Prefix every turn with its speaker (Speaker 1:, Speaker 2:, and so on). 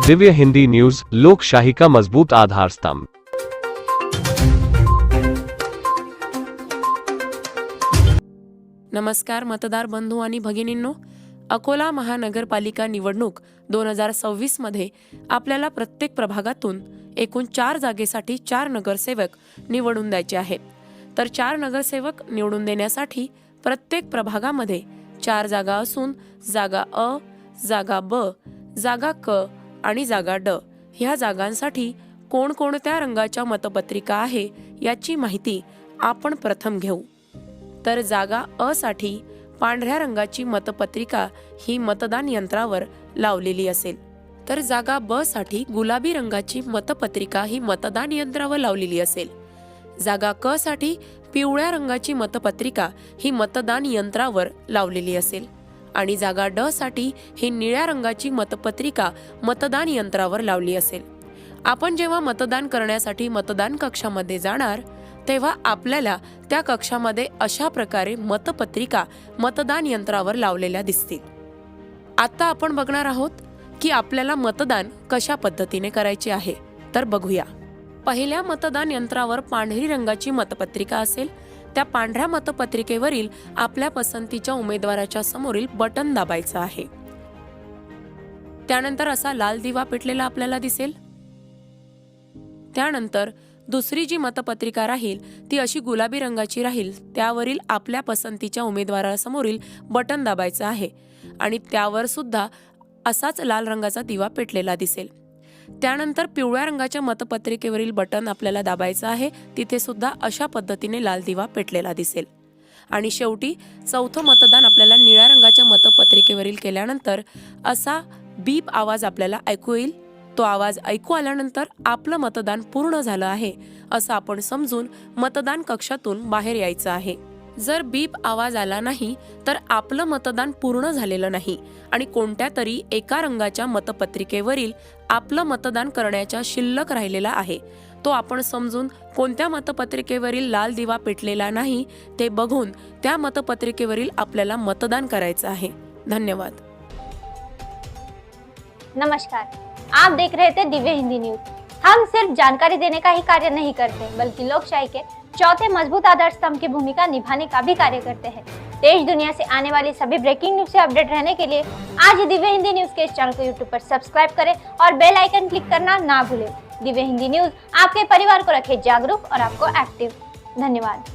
Speaker 1: Divya Hindi news, लोकशाही का मजबूत आधार स्तंभ।
Speaker 2: नमस्कार मतदार बंधू आणि भगिनींनो, अकोला महानगरपालिका निवडणूक 2026 मध्ये आपल्याला प्रत्येक प्रभागातून एकूण 4 जागेसाठी 4 नगरसेवक निवडून द्यायचे आहेत। तर 4 नगरसेवक निवडून देण्यासाठी प्रत्येक प्रभागामध्ये 4 जागा असून जागा अ, जागा ब, जागा क आणि जागा ड ह्या जागांसाठी कोणकोणत्या रंगाच्या मतपत्रिका आहे याची माहिती आपण प्रथम घेऊ। तर जागा अ साठी पांढऱ्या रंगाची मतपत्रिका ही मतदान यंत्रावर लावलेली असेल, तर जागा ब साठी गुलाबी रंगाची मतपत्रिका ही मतदान यंत्रावर लावलेली असेल। जागा क साठी पिवळ्या रंगाची मतपत्रिका ही मतदान यंत्रावर लावलेली असेल आणि जागा ड साठी ही निळ्या रंगाची मतपत्रिका मतदान यंत्रावर लावली असेल। आपण जेव्हा मतदान करण्यासाठी मतदान कक्षामध्ये जाणार तेव्हा आपल्याला त्या कक्षामध्ये अशा प्रकारे मतपत्रिका मतदान यंत्रावर लावलेल्या दिसतील। आता आपण बघणार आहोत की आपल्याला मतदान कशा पद्धतीने करायचे आहे, तर बघूया। पहिल्या मतदान यंत्रावर पांढरी रंगाची मतपत्रिका असेल, त्या पांढऱ्या मतपत्रिकेवरील आपल्या पसंतीच्या उमेदवाराच्या समोरील बटन दाबायचं आहे। त्यानंतर असा लाल दिवा पेटलेला आपल्याला दिसेल। त्यानंतर दुसरी जी मतपत्रिका राहील ती अशी गुलाबी रंगाची राहील, त्यावरील आपल्या पसंतीच्या उमेदवारासमोरील बटन दाबायचं आहे आणि त्यावर सुद्धा असाच लाल रंगाचा दिवा पेटलेला दिसेल। त्यानंतर पिवळ्या रंगाच्या मतपत्रिकेवरील बटन आपल्याला दाबायचं आहे, तिथे सुद्धा अशा पद्धतीने लाल दिवा पेटलेला दिसेल। आणि शेवटी चौथं मतदान आपल्याला निळ्या रंगाच्या मतपत्रिकेवरील केल्यानंतर असा बीप आवाज आपल्याला ऐकू येईल। तो आवाज ऐकू आल्यानंतर आपलं मतदान पूर्ण झालं आहे असं आपण समजून मतदान कक्षातून बाहेर यायचं आहे। जर बीप आवाज आला नाही तर आपलं मतदान पूर्ण झालेलं नाही आणि कोणत्या तरी एका रंगाच्या मतपत्रिकेवरील आपलं मतदान करण्याच्या शिल्लक राहिलेला आहे, तो आपण समजून कोणत्या मतपत्रिकेवरील लाल दिवा पेटलेला नाही ते बघून त्या मतपत्रिकेवरील आपल्याला मतदान करायचं आहे। धन्यवाद।
Speaker 3: नमस्कार, आप देख रहे थे दिव्य हिंदी न्यूज। हम सिर्फ जानकारी देने का ही कार्य नहीं करते, बल्कि लोकशाही के चौथे मजबूत आधार स्तंभ की भूमिका निभाने का भी कार्य करते हैं। देश दुनिया से आने वाली सभी ब्रेकिंग न्यूज से अपडेट रहने के लिए आज ही दिव्य हिंदी न्यूज के इस चैनल को यूट्यूब पर सब्सक्राइब करें और बेल आइकन क्लिक करना ना भूलें। दिव्य हिंदी न्यूज आपके परिवार को रखे जागरूक और आपको एक्टिव। धन्यवाद।